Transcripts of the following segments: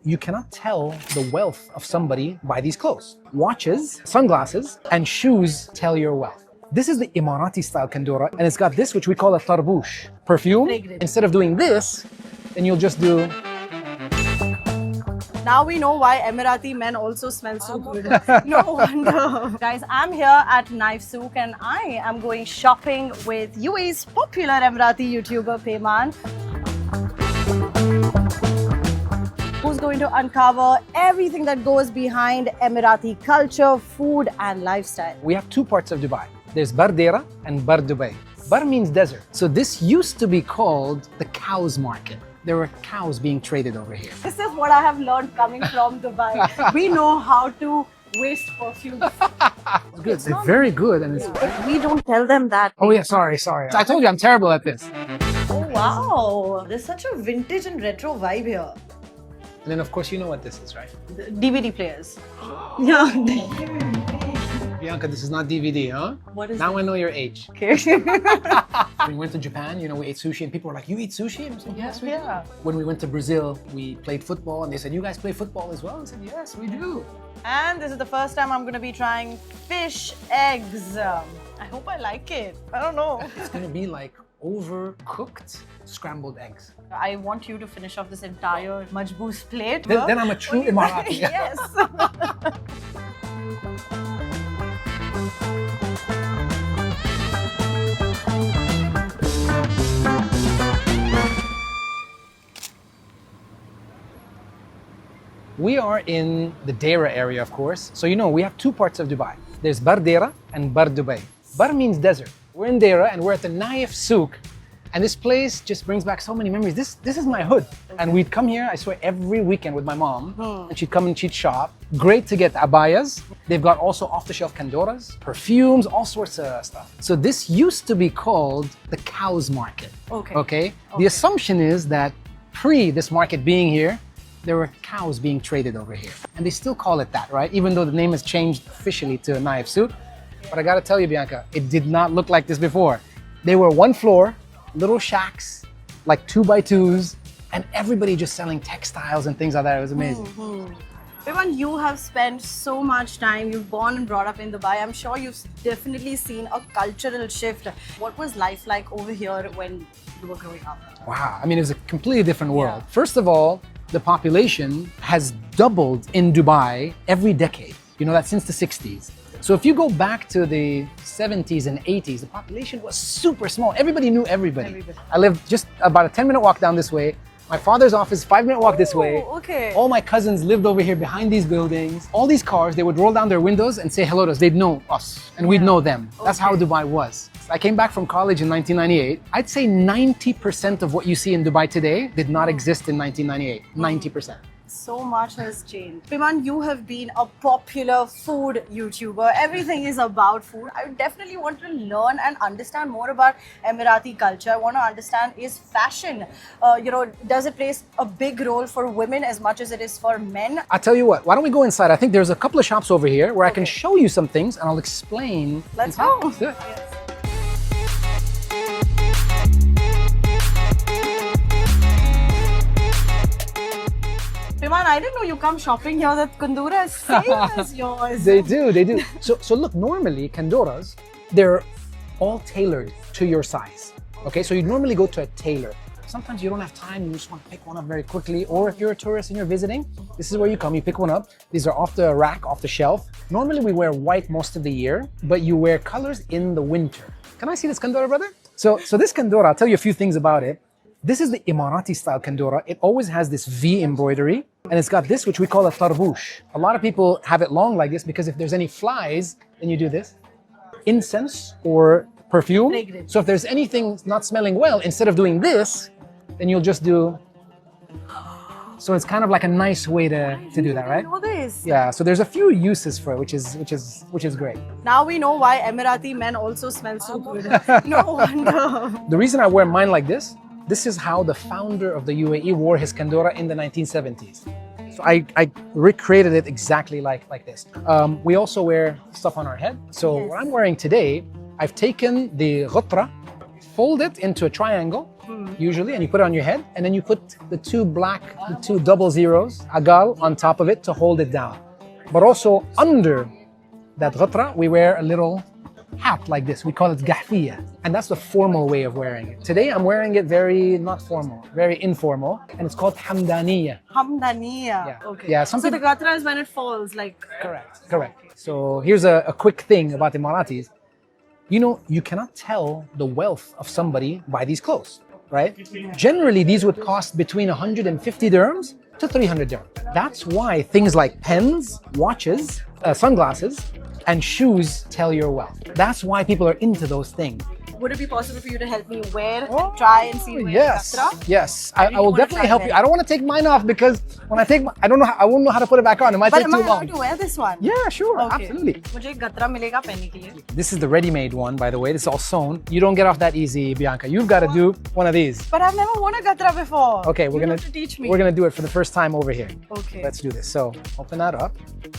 you cannot tell the wealth of somebody by these clothes. Watches, sunglasses, and shoes tell your wealth. This is the Emirati style kandora, and it's got this, which we call a tarbouche. Perfume. Instead of doing this, then you'll just do... Now we know why Emirati men also smell so good. No wonder. Guys, I'm here at Naif Souk and I am going shopping with UAE's popular Emirati YouTuber Peyman, who's going to uncover everything that goes behind Emirati culture, food and lifestyle. We have two parts of Dubai. There's Deira and Dubai. Bar means desert. So this used to be called the cows market. There were cows being traded over here. This is what I have learned coming from Dubai. We know how to waste perfume. It's good. They're very good. And it's... We don't tell them that. Oh yeah, sorry. I told you I'm terrible at this. Oh wow, there's such a vintage and retro vibe here. And then of course you know what this is, right? The DVD players. Yeah. Bianca, this is not DVD, huh? What is now I know your age. Okay. We went to Japan, you know, we ate sushi and people were like, you eat sushi? And I said, yes, we do. Yeah. When we went to Brazil, we played football and they said, you guys play football as well? I said, yes, we do. And this is the first time I'm going to be trying fish eggs. I hope I like it. I don't know. It's going to be like overcooked scrambled eggs. I want you to finish off this entire majboos plate. Then I'm a true Emirati. Yes. We are in the Deira area, of course. So you know, we have two parts of Dubai. There's Deira and Dubai. Bar means desert. We're in Deira and we're at the Naif Souk. And this place just brings back so many memories. This is my hood. And we'd come here, I swear, every weekend with my mom. And she'd come and she'd shop. Great to get abayas. They've got also off-the-shelf kandoras, perfumes, all sorts of stuff. So this used to be called the cows market. Okay? The assumption is that pre this market being here, there were cows being traded over here. And they still call it that, right? Even though the name has changed officially to Naif Souk. But I gotta tell you, Bianca, it did not look like this before. They were one floor, little shacks, like 2x2s, and everybody just selling textiles and things like that. It was amazing. Peyman, you have spent so much time, you've born and brought up in Dubai. I'm sure you've definitely seen a cultural shift. What was life like over here when you were growing up? Wow, I mean, it was a completely different world. First of all, the population has doubled in Dubai every decade. You know that since the 60s. So if you go back to the 70s and 80s, the population was super small. Everybody knew everybody. I lived just about a 10-minute walk down this way. My father's office, 5-minute walk this way. Okay. All my cousins lived over here behind these buildings. All these cars, they would roll down their windows and say hello to us. They'd know us and we'd know them. That's how Dubai was. I came back from college in 1998. I'd say 90% of what you see in Dubai today did not exist in 1998. 90%. So much has changed. Peyman, you have been a popular food YouTuber. Everything is about food. I definitely want to learn and understand more about Emirati culture. I want to understand, is fashion, does it play a big role for women as much as it is for men? I'll tell you what, why don't we go inside? I think there's a couple of shops over here where I can show you some things and I'll explain. Let's go. Let's do it. Yes. Peyman, I didn't know you come shopping here. That kandora is same as yours. They do. So look, normally kandoras, they're all tailored to your size. Okay, so you normally go to a tailor. Sometimes you don't have time, you just want to pick one up very quickly. Or if you're a tourist and you're visiting, this is where you come, you pick one up. These are off the rack, off the shelf. Normally we wear white most of the year, but you wear colors in the winter. Can I see this kandora, brother? So this kandora, I'll tell you a few things about it. This is the Emirati style kandora. It always has this V embroidery and it's got this, which we call a tarbouche. A lot of people have it long like this because if there's any flies, then you do this. Incense or perfume. So if there's anything not smelling well, instead of doing this, then you'll just do. So it's kind of like a nice way to do that, right? I know this. Yeah, so there's a few uses for it, which is great. Now we know why Emirati men also smell so good. No wonder. The reason I wear mine like this is how the founder of the UAE wore his kandora in the 1970s. So I recreated it exactly like this. We also wear stuff on our head. So what I'm wearing today, I've taken the ghatra, fold it into a triangle, usually, and you put it on your head, and then you put the two double zeros, agal, on top of it to hold it down. But also under that ghatra, we wear a little hat like this. We call it gahfiya, and that's the formal way of wearing it. Today I'm wearing it very not formal, very informal, and it's called hamdaniya. Hamdaniya. Yeah. Okay. Yeah, so the ghatra is when it falls, like. Correct. So here's a quick thing about Emiratis. You know, you cannot tell the wealth of somebody by these clothes, right? Generally, these would cost between 150 dirhams to 300 dirhams. That's why things like pens, watches, sunglasses, and shoes tell your wealth. That's why people are into those things. Would it be possible for you to help me wear, try and see where Yes, ghatra? yes. I will definitely help you. I don't want to take mine off because when I take, I won't know how to put it back on. It might But take am too I long. allowed to wear this one? Yeah, sure, Okay. absolutely. मुझे ghatra मिलेगा पहनने के लिए. This is the ready-made one, by the way. This is all sewn. You don't get off that easy, Bianca. You've got to do one of these. But I've never worn a ghatra before. Okay, You have to teach me. we're gonna do it for the first time over here. Okay. Let's do this. So open that up.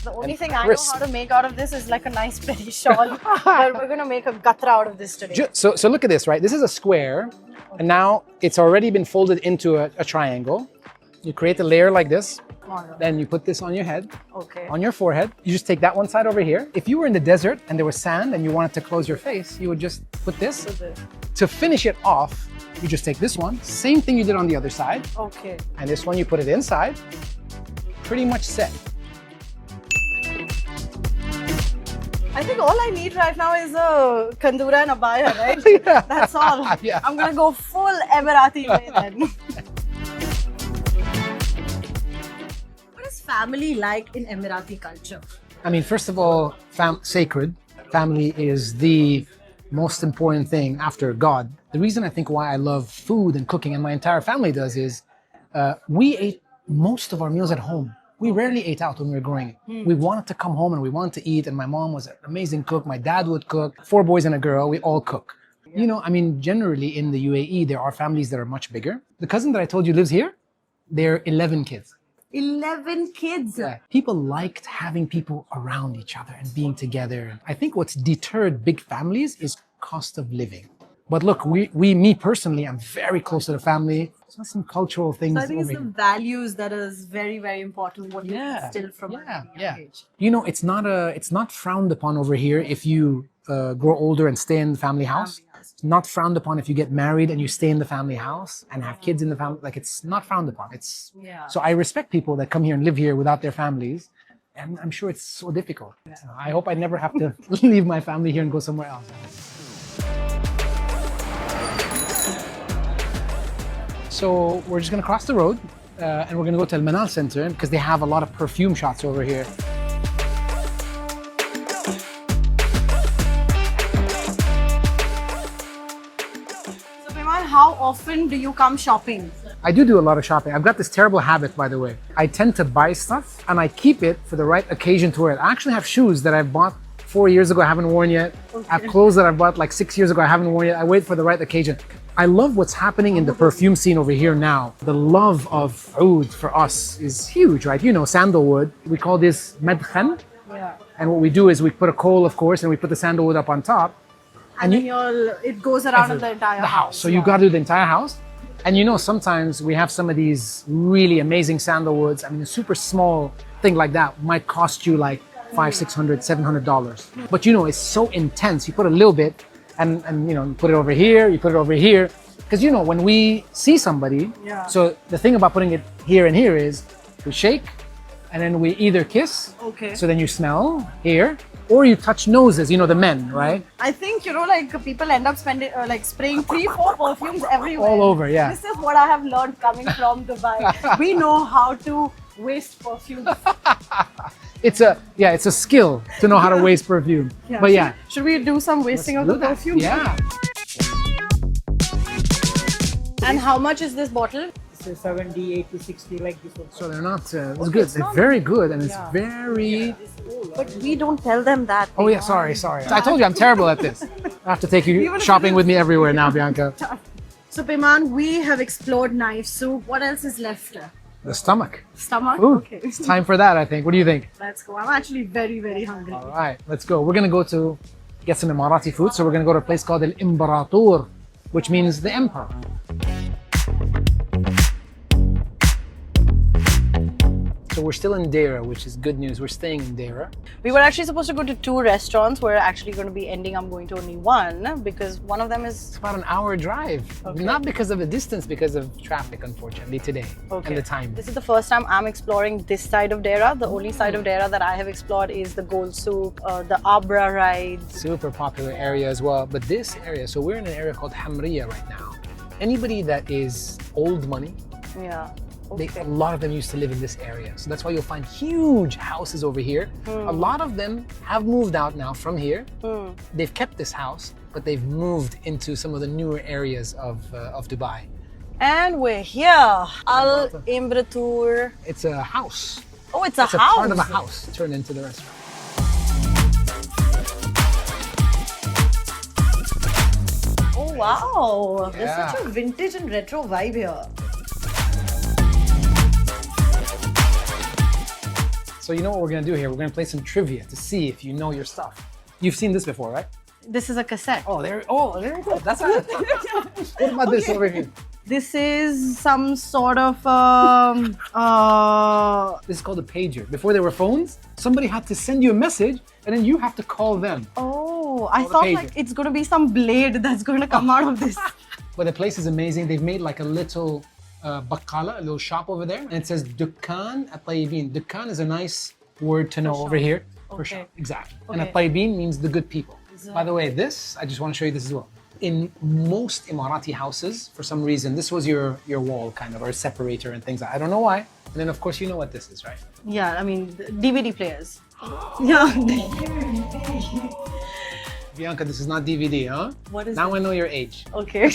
The only and thing I know crisp. how to make out of this is like a nice pretty shawl. But we're gonna make a ghatra out of this today. So look at this, right? This is a square, and now it's already been folded into a triangle. You create a layer like this. Then you put this on your head, Okay. on your forehead. You just take that one side over here. If you were in the desert and there was sand and you wanted to close your face, you would just put this. To finish it off, you just take this one, same thing you did on the other side, Okay. and this one you put it inside. Pretty much set. I think all I need right now is a kandora and a abaya, right? Yeah. That's all. Yeah. I'm gonna go full Emirati way then. What is family like in Emirati culture? I mean, first of all, sacred. Family is the most important thing after God. The reason I think why I love food and cooking, and my entire family does, is we ate most of our meals at home. We rarely ate out when we were growing up. We wanted to come home and we wanted to eat, and my mom was an amazing cook. My dad would cook. 4 boys and a girl, we all cook. You know, I mean, generally in the UAE, there are families that are much bigger. The cousin that I told you lives here, they're 11 kids. 11 kids. Yeah. People liked having people around each other and being together. I think what's deterred big families is cost of living. But look, me personally, I'm very close to the family. So some cultural things. So I think it's over the here. values that is very, very important. What you instill from a young age. You know, it's not frowned upon over here if you grow older and stay in the family house. It's not frowned upon if you get married and you stay in the family house and have kids in the family. Like, it's not frowned upon. So I respect people that come here and live here without their families. And I'm sure it's so difficult. So I hope I never have to leave my family here and go somewhere else. So we're just gonna cross the road and we're gonna go to the Manal Center because they have a lot of perfume shots over here. So Peyman, how often do you come shopping? I do a lot of shopping. I've got this terrible habit, by the way. I tend to buy stuff and I keep it for the right occasion to wear it. I actually have shoes that I've bought 4 years ago I haven't worn yet. Okay. I have clothes that I bought like 6 years ago I haven't worn yet. I wait for the right occasion. I love what's happening in the perfume scene over here now. The love of oud for us is huge, right? You know, sandalwood. We call this medkhan. Yeah. And what we do is we put a coal, of course, and we put the sandalwood up on top. And then it goes around in the entire house. So you got to do the entire house. And you know, sometimes we have some of these really amazing sandalwoods. I mean, a super small thing like that might cost you like $500, $600, $700. But you know, it's so intense. You put a little bit and you know, you put it over here, you put it over here. Because you know, when we see somebody, so the thing about putting it here and here is we shake and then we either kiss. Okay. So then you smell here, or you touch noses, you know, the men, right? I think, you know, like people end up spending, like spraying 3-4 perfumes everywhere. All over, yeah. This is what I have learned coming from Dubai. We know how to waste perfume. It's a skill to know how to waste perfume. But yeah. Should we do some wasting of the perfume? Yeah. And how much is this bottle? It's 70, 80, 60 like this one. So they're not, it's good. They're very good and it's very... But we don't tell them that. Oh yeah, sorry. I told you I'm terrible at this. I have to take you shopping with me everywhere now, Bianca. So Peyman, we have explored Naif Souk. What else is left? The stomach. Stomach? Ooh, Okay. it's time for that, I think. What do you think? Let's go. I'm actually very, very hungry. All right, let's go. We're going to go to get some Emirati food. So we're going to go to a place called El Imperator, which means the emperor. we're still in Deira, which is good news. We're staying in Deira. We were actually supposed to go to 2 restaurants. We're actually going to be ending up going to only one because one of them It's is... about an hour drive. Okay. Not because of the distance, because of traffic, unfortunately, today. And the time. This is the first time I'm exploring this side of Deira. The only side of Deira that I have explored is the Gold Souk, the Abra rides. Super popular area as well. But this area, so we're in an area called Hamriya right now. Anybody that is old money, Yeah. a lot of them used to live in this area. So that's why you'll find huge houses over here. A lot of them have moved out now from here. They've kept this house, but they've moved into some of the newer areas of Dubai. And we're here. Al Imbratur. It's a house. Oh, it's a It's a house. part of a house turned into the restaurant. Oh, wow. There's Yeah. such a vintage and retro vibe here. So you know what we're gonna do here? We're gonna play some trivia to see if you know your stuff. You've seen this before, right? This is a cassette. There you go. That's it. What about this over here? This is some sort of This is called a pager. Before there were phones, somebody had to send you a message and then you have to call them. oh, I Called a thought pager. like it's gonna be some blade that's gonna come out of this. But the place is amazing. They've made like a little bakkala, a little shop over there, and it says Dukkan at-Tayyibin. Dukkan is a nice word to know over here. For Okay. shop, exactly. Okay. And at-Tayyibin means the good people. By the way, this, I just want to show you this as well. In most Emirati houses, for some reason, this was your wall kind of, or separator and things like that. I don't know why. And then of course you know what this is, right? Yeah, I mean DVD players. Yeah. Bianca, this is not DVD, huh? What is Now I know your age. Okay.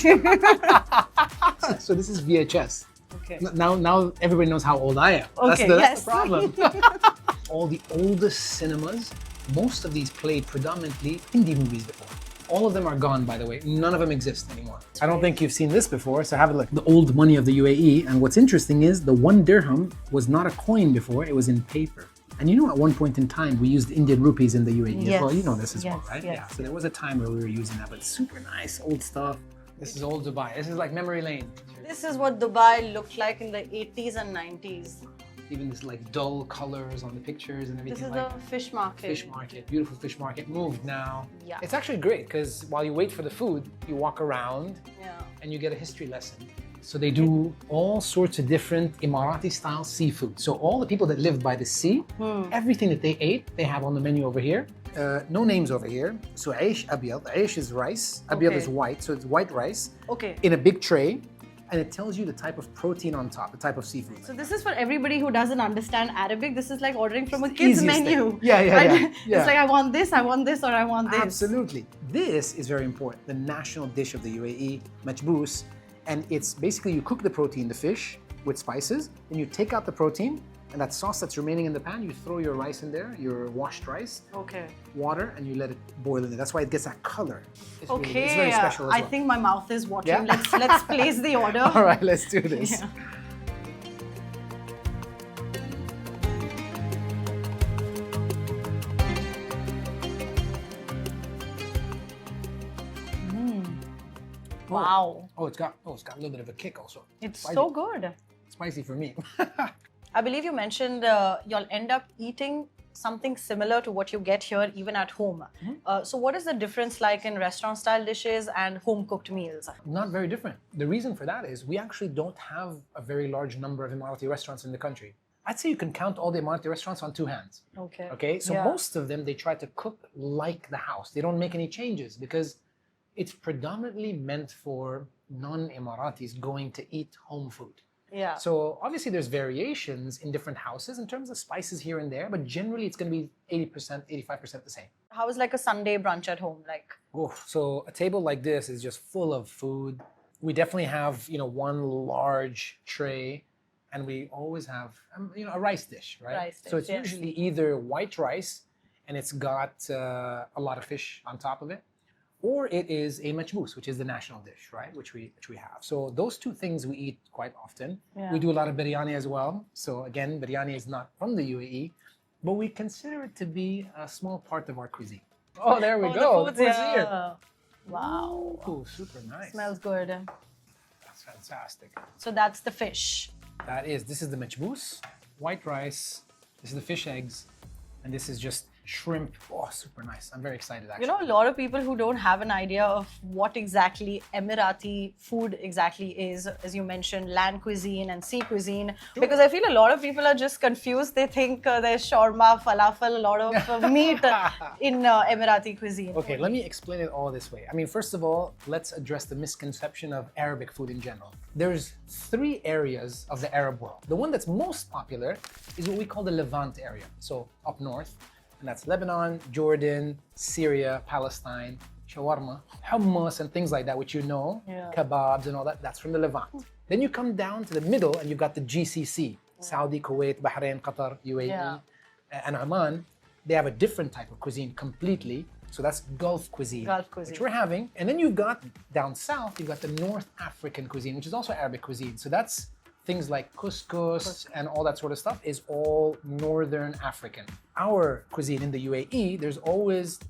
So this is VHS. Okay. Now everybody knows how old I am. Okay, That's yes. the problem. All the oldest cinemas, most of these played predominantly Hindi movies before. All of them are gone, by the way. None of them exist anymore. I don't think you've seen this before, so have a look. The old money of the UAE, and what's interesting is the 1 dirham was not a coin before, it was in paper. And you know, at one point in time, we used Indian rupees in the UAE as well. You know this as well, right? Yes. Yeah. So there was a time where we were using that, but super nice, old stuff. This is old Dubai. This is like memory lane. This is what Dubai looked like in the 80s and 90s. Even this like dull colors on the pictures and everything. This is like the fish market. fish market, beautiful fish market. Moved now. Yeah. It's actually great because while you wait for the food, you walk around Yeah. and you get a history lesson. So they do all sorts of different Emirati style seafood. So all the people that live by the sea, everything that they ate, they have on the menu over here. No names over here. So aish abiyad. Aish is rice. Abiyad Okay. is white. So it's white rice Okay. in a big tray. And it tells you the type of protein on top, the type of seafood. So this is for everybody who doesn't understand Arabic. This is like ordering from a kid's Easiest menu. thing. Yeah. It's like I want this, or I want this. Absolutely. This is very important. The national dish of the UAE, machbous. And it's basically you cook the protein, the fish, with spices, then you take out the protein, and that sauce that's remaining in the pan, you throw your rice in there, your washed rice, Okay. water, and you let it boil in there. That's why it gets that color. It's really- Okay. it's very special as I well. think my mouth is watering. Yeah? Let's place the order. All right, let's do this. Yeah. Wow. Oh, it's got a little bit of a kick also. It's Spicy. so good. Spicy for me. I believe you mentioned you'll end up eating something similar to what you get here even at home. So what is the difference like in restaurant style dishes and home cooked meals? Not very different. The reason for that is we actually don't have a very large number of Emirati restaurants in the country. I'd say you can count all the Emirati restaurants on 2 hands. Okay. Okay, so Yeah. most of them, they try to cook like the house. They don't make any changes because it's predominantly meant for non-Emiratis going to eat home food. Yeah. So obviously there's variations in different houses in terms of spices here and there, but generally it's going to be 80%, 85% the same. How is like a Sunday brunch at home like? So a table like this is just full of food. We definitely have, one large tray, and we always have, a rice dish, right? Rice So dish, it's yes. usually either white rice, and it's got a lot of fish on top of it, or it is a machbous, which is the national dish, right? Which we have. So those 2 things we eat quite often. Yeah. We do a lot of biryani as well. So again, biryani is not from the UAE, but we consider it to be a small part of our cuisine. Oh, there we go. The food's here. here. Wow. Ooh, super nice. Smells good. That's fantastic. So that's the fish. This is the machbous. white rice, this is the fish eggs, and this is just shrimp. Oh, super nice. I'm very excited actually. You know, a lot of people who don't have an idea of what exactly Emirati food exactly is, as you mentioned, land cuisine and sea cuisine, because I feel a lot of people are just confused. They think there's shawarma, falafel, a lot of meat in Emirati cuisine. Okay, let me explain it all this way. I mean, first of all, let's address the misconception of Arabic food in general. There's 3 areas of the Arab world. The one that's most popular is what we call the Levant area. So up north, and that's Lebanon, Jordan, Syria, Palestine, shawarma, hummus, and things like that, which you know, kebabs and all that, that's from the Levant. Then you come down to the middle and you've got the GCC, Saudi, Kuwait, Bahrain, Qatar, UAE, and Oman. They have a different type of cuisine completely. So that's Gulf cuisine, which we're having. And then you've got down south, you've got the North African cuisine, which is also Arabic cuisine. So that's things like couscous and all that sort of stuff is all Northern African. Our cuisine in the UAE,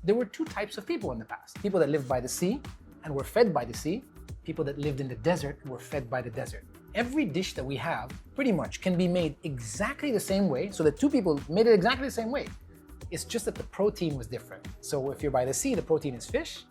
there were 2 types of people in the past. People that lived by the sea and were fed by the sea. People that lived in the desert and were fed by the desert. Every dish that we have pretty much can be made exactly the same way. So the 2 people made it exactly the same way. It's just that the protein was different. So if you're by the sea, the protein is fish.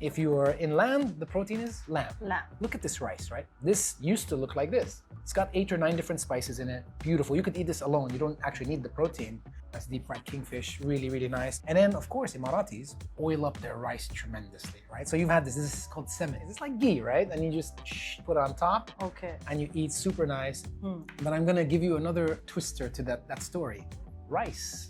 If you are in land, the protein is lamb. Look at this rice, right? This used to look like this. It's got 8 or 9 different spices in it. Beautiful. You could eat this alone. You don't actually need the protein. That's deep fried kingfish. Really, really nice. And then, of course, Emiratis oil up their rice tremendously, right? So you've had this. This is called seme. It's like ghee, right? And you just put it on top. Okay. And you eat super nice. But I'm going to give you another twister to that story. Rice.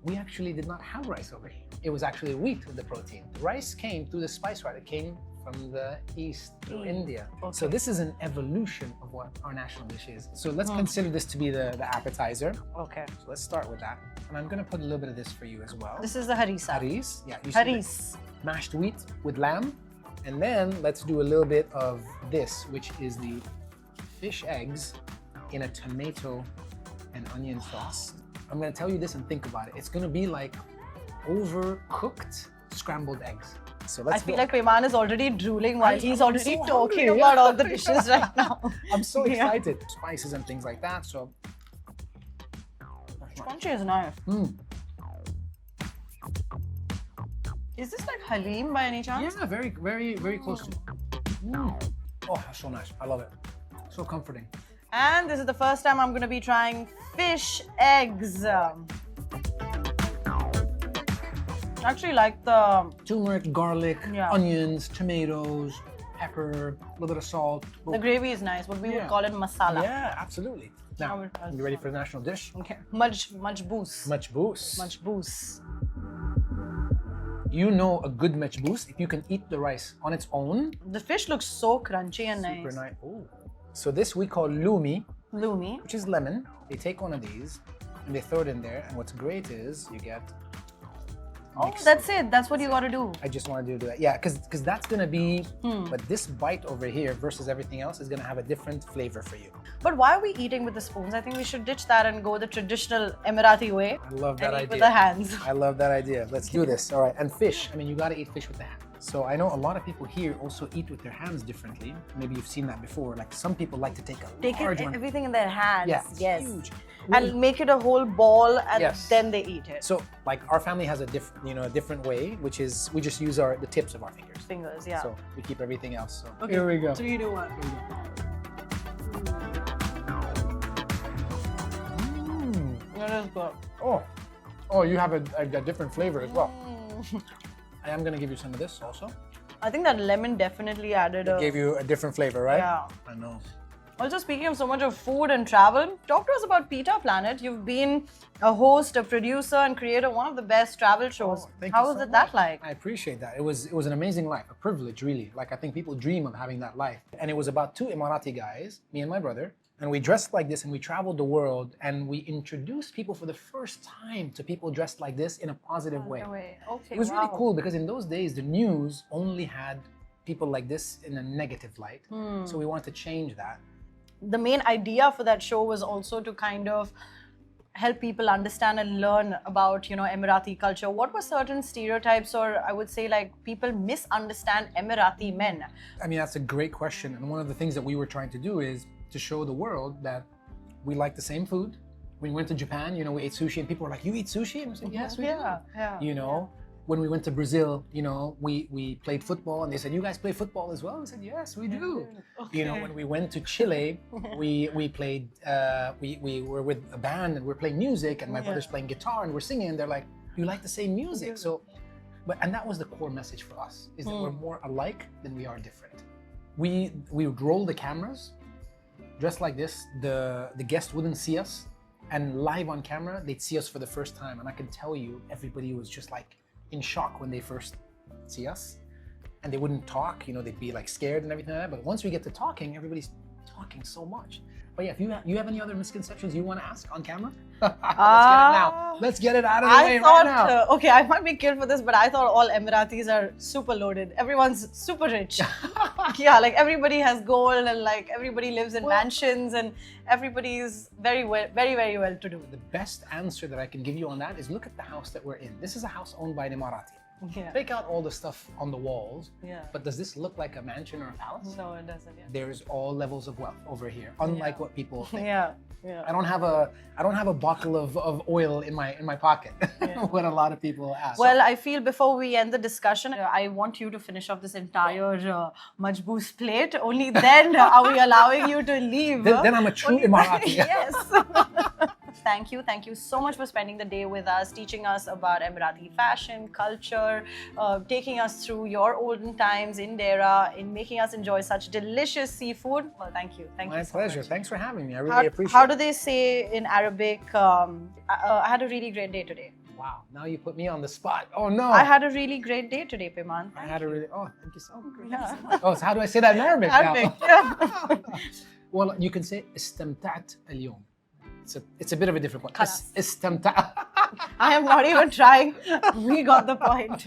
We actually did not have rice over here. It was actually wheat with the protein. The rice came through the spice route. It came from the east through India. Okay. So this is an evolution of what our national dish is. So let's consider this to be the appetizer. Okay. So let's start with that. And I'm gonna put a little bit of this for you as well. This is the harissa. Haris. Yeah. Haris. Mashed wheat with lamb. And then let's do a little bit of this, which is the fish eggs in a tomato and onion sauce. I'm gonna tell you this and think about it. It's gonna be like overcooked scrambled eggs. So let's I feel like Peyman is already drooling while he's already so talking hungry. about all the dishes right now. I'm so excited. Spices and things like that. So Spongy is nice. Is this like halim by any chance? Yeah, very, very, very close to. Oh, that's so nice. I love it. So comforting. And this is the first time I'm going to be trying fish eggs. I actually like the turmeric, garlic, onions, tomatoes, pepper, a little bit of salt. The gravy is nice. What we would call it masala. Yeah, absolutely. Now, you ready for the national dish? Okay. Majboos. Majboos. Majboos. You know a good majboos if you can eat the rice on its own. The fish looks so crunchy and Super nice. nice. Ooh. So this we call lumi. Lumi. Which is lemon. They take one of these and they throw it in there. And what's great is you get... Oh, that's it. That's what you got to do. I just want to do that. Yeah, because that's going to be... But this bite over here versus everything else is going to have a different flavor for you. But why are we eating with the spoons? I think we should ditch that and go the traditional Emirati way. I love that and idea. Eat with the hands. I love that idea. Let's do this. All right. And fish. I mean, you got to eat fish with the hands. So I know a lot of people here also eat with their hands differently. Maybe you've seen that before. Like some people like to take large one. Everything in their hands. Yeah, yes. Huge. And make it a whole ball, and then they eat it. So, like our family has a different way, which is we just use the tips of our fingers. Fingers, yeah. So we keep everything else. So okay. Here we go. 3, 2, 1. That is good. Oh, you have a different flavor as well. I am gonna give you some of this also. I think that lemon definitely added Gave you a different flavor, right? Yeah. I know. Also, speaking of so much of food and travel, talk to us about Pita Planet. You've been a host, a producer, and creator of one of the best travel shows. How was that like? I appreciate that. It was an amazing life, a privilege, really. Like I think people dream of having that life. And it was about 2 Emirati guys, me and my brother, and we dressed like this and we traveled the world and we introduced people for the first time to people dressed like this in a positive way. Okay, it was really cool because in those days the news only had people like this in a negative light. So we wanted to change that. The main idea for that show was also to kind of help people understand and learn about, Emirati culture. What were certain stereotypes, or I would say like people misunderstand Emirati men? I mean, that's a great question. And one of the things that we were trying to do is to show the world that we like the same food, When we went to Japan, you know, we ate sushi and people were like, "You eat sushi?" And I said, "Yes, we do." Yeah. You know, when we went to Brazil, you know, we played football and they said, "You guys play football as well?" We said, "Yes, we do." Okay. You know, when we went to Chile, we played, we were with a band and we're playing music and my brother's playing guitar and we're singing and they're like, "You like the same music?" So, and that was the core message for us, is that we're more alike than we are different. We would roll the cameras, dressed like this, the guest wouldn't see us, and live on camera, they'd see us for the first time. And I can tell you, everybody was just like in shock when they first see us. And they wouldn't talk, you know, they'd be like scared and everything like that. But once we get to talking, everybody's talking so much. But yeah, if you have any other misconceptions you want to ask on camera, let's get it now. Let's get it out of the way right now. Okay, I might be killed for this, but I thought all Emiratis are super loaded. Everyone's super rich. Yeah, like everybody has gold and like everybody lives in mansions and everybody is very well to do. The best answer that I can give you on that is look at the house that we're in. This is a house owned by an Emirati. Yeah. Take out all the stuff on the walls. Yeah. But does this look like a mansion or a palace? No, it doesn't. Yeah. There's all levels of wealth over here, unlike what people think. Yeah. I don't have a bottle of oil in my pocket. What a lot of people ask. Well, I feel before we end the discussion, I want you to finish off this entire majboos plate. Only then are we allowing you to leave. Then I'm a true Emirati. Yes. Thank you so much for spending the day with us, teaching us about Emirati fashion, culture, taking us through your olden times in Deira, in making us enjoy such delicious seafood. Well, thank you. My so pleasure. much. Thanks for having me. I really appreciate it. How do they say in Arabic, I had a really great day today? Wow, now you put me on the spot. Oh no. I had a really great day today, Peyman. Thank you so much. Yeah. Oh, so how do I say that in Arabic now? Arabic, yeah. Well, you can say استمتعت اليوم. It's a bit of a different one. خلاص. استمتع. I am not even trying. We got the point.